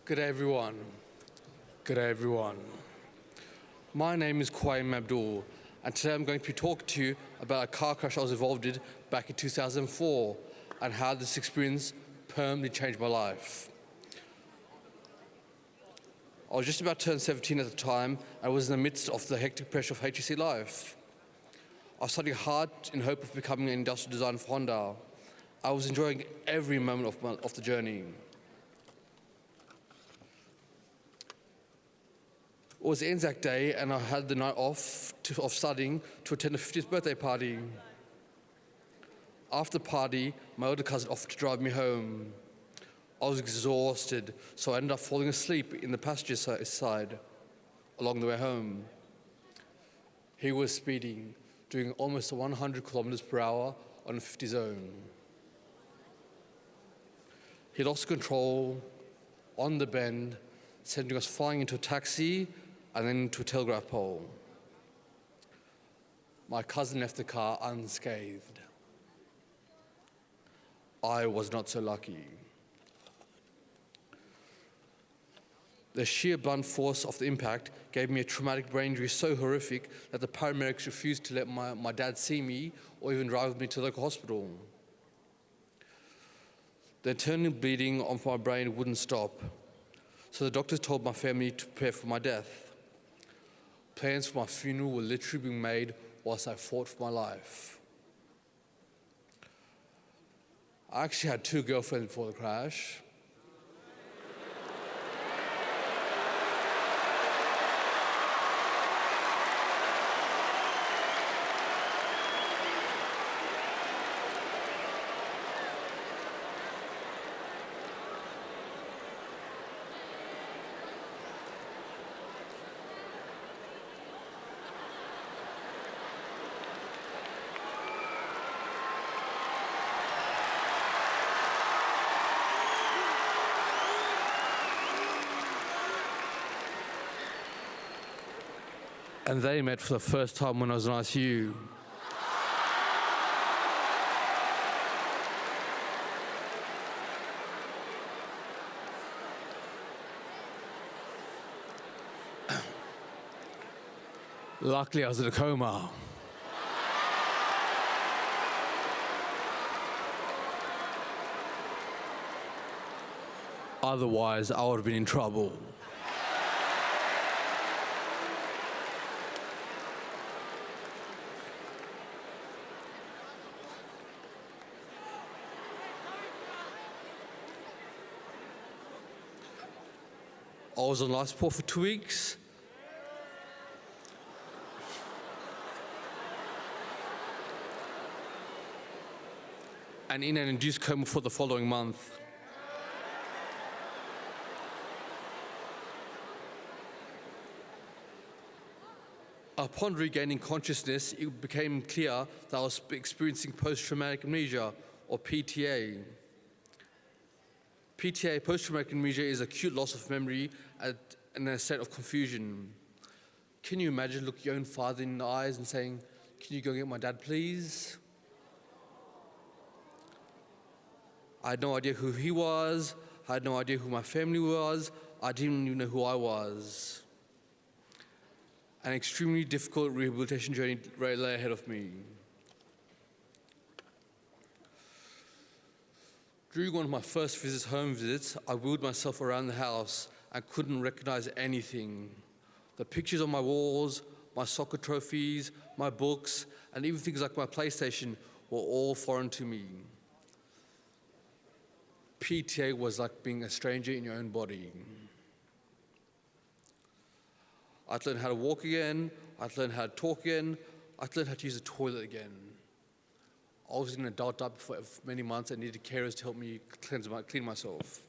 Good day, everyone. Good day, everyone. My name is Qaa'im Abdool, and today I'm going to be talking to you about a car crash I was involved in back in 2004 and how this experience permanently changed my life. I was just about to turn 17 at the time and was in the midst of the hectic pressure of HSC life. I was studying hard in hope of becoming an industrial designer for Honda. I was enjoying every moment of the journey. It was Anzac Day and I had the night off of studying to attend a 50th birthday party. After the party, my older cousin offered to drive me home. I was exhausted, so I ended up falling asleep in the passenger side along the way home. He was speeding, doing almost 100 kilometers per hour on a 50 zone. He lost control on the bend, sending us flying into a taxi and then into a telegraph pole. My cousin left the car unscathed. I was not so lucky. The sheer blunt force of the impact gave me a traumatic brain injury so horrific that the paramedics refused to let my dad see me or even drive me to the local hospital. The internal bleeding on my brain wouldn't stop, so the doctors told my family to prepare for my death. Plans for my funeral were literally being made whilst I fought for my life. I actually had 2 girlfriends before the crash. And they met for the first time when I was in ICU. Luckily, I was in a coma. Otherwise, I would have been in trouble. I was on life support for 2 weeks. And in an induced coma for the following month. Upon regaining consciousness, it became clear that I was experiencing post-traumatic amnesia, or PTA. PTA, post-traumatic amnesia, is acute loss of memory and a state of confusion. Can you imagine looking your own father in the eyes and saying, "Can you go get my dad, please?" I had no idea who he was. I had no idea who my family was. I didn't even know who I was. An extremely difficult rehabilitation journey lay ahead of me. During one of my first home visits, I wheeled myself around the house and couldn't recognize anything. The pictures on my walls, my soccer trophies, my books, and even things like my PlayStation were all foreign to me. PTA was like being a stranger in your own body. I'd learned how to walk again, I'd learned how to talk again, I'd learned how to use the toilet again. I was in an adult diaper for many months and needed carers to help me clean myself.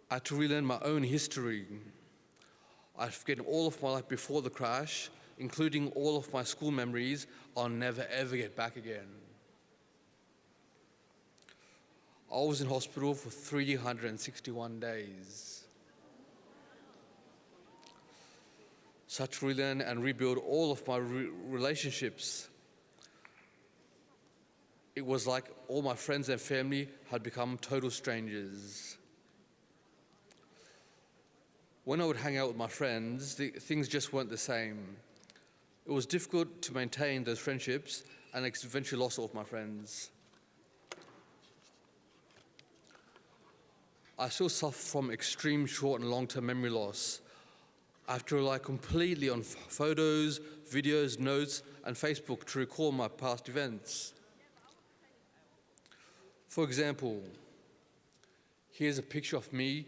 I had to relearn my own history. I'd forgotten all of my life before the crash, including all of my school memories I'll never ever get back again. I was in hospital for 361 days. So I had to relearn and rebuild all of my relationships. It was like all my friends and family had become total strangers. When I would hang out with my friends, things just weren't the same. It was difficult to maintain those friendships, and I eventually lost all of my friends. I still suffer from extreme short and long-term memory loss. I have to rely completely on photos, videos, notes, and Facebook to recall my past events. For example, here's a picture of me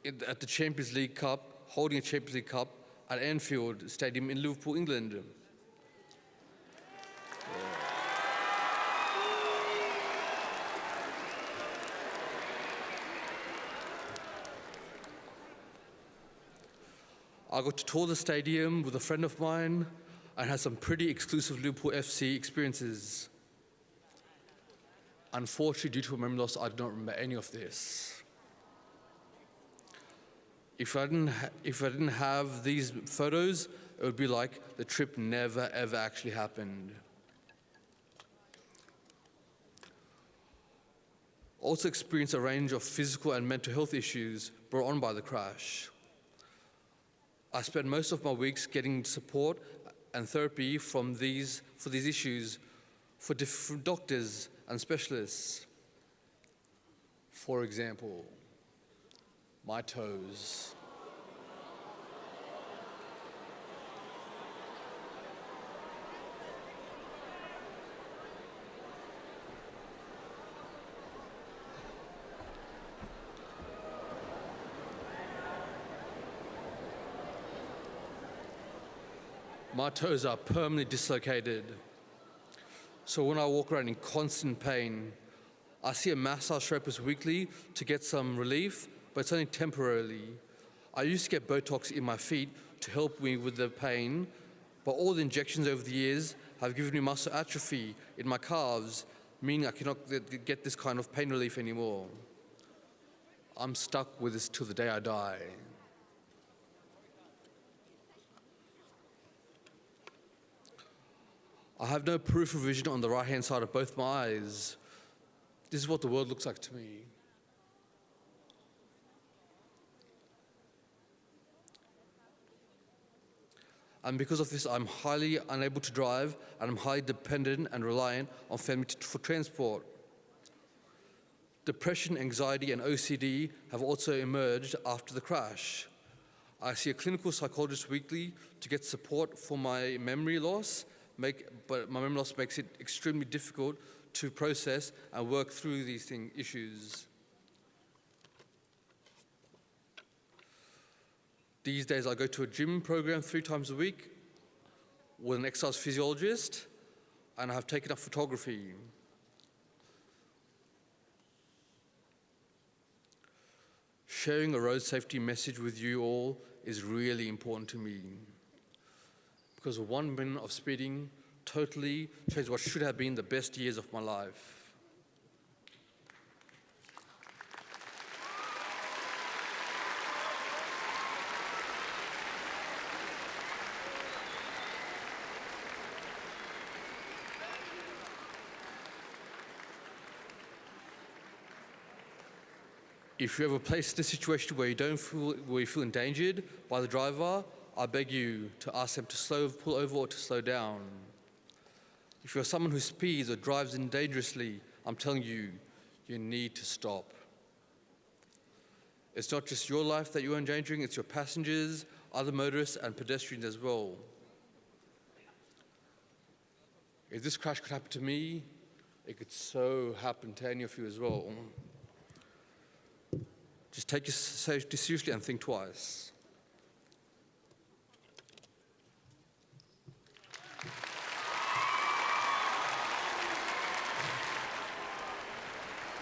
at the Champions League Cup, holding a Champions League Cup at Anfield Stadium in Liverpool, England. I got to tour the stadium with a friend of mine and had some pretty exclusive Liverpool FC experiences. Unfortunately, due to memory loss, I do not remember any of this. If I didn't have these photos, it would be like the trip never ever actually happened. Also experienced a range of physical and mental health issues brought on by the crash. I spent most of my weeks getting support and therapy for these issues for different doctors and specialists. For example, my toes. My toes are permanently dislocated. So when I walk around in constant pain, I see a massage therapist weekly to get some relief, but it's only temporarily. I used to get Botox in my feet to help me with the pain, but all the injections over the years have given me muscle atrophy in my calves, meaning I cannot get this kind of pain relief anymore. I'm stuck with this till the day I die. I have no peripheral vision on the right-hand side of both my eyes. This is what the world looks like to me. And because of this, I'm highly unable to drive, and I'm highly dependent and reliant on family for transport. Depression, anxiety, and OCD have also emerged after the crash. I see a clinical psychologist weekly to get support for my memory loss, but my memory loss makes it extremely difficult to process and work through these issues. These days I go to a gym program 3 times a week with an exercise physiologist, and I have taken up photography. Sharing a road safety message with you all is really important to me, because 1 minute of speeding totally changed what should have been the best years of my life. If you ever placed in a situation where you feel endangered by the driver, I beg you to ask them to pull over or to slow down. If you're someone who speeds or drives in dangerously, I'm telling you, you need to stop. It's not just your life that you're endangering, it's your passengers, other motorists, and pedestrians as well. If this crash could happen to me, it could so happen to any of you as well. Just take your safety seriously and think twice.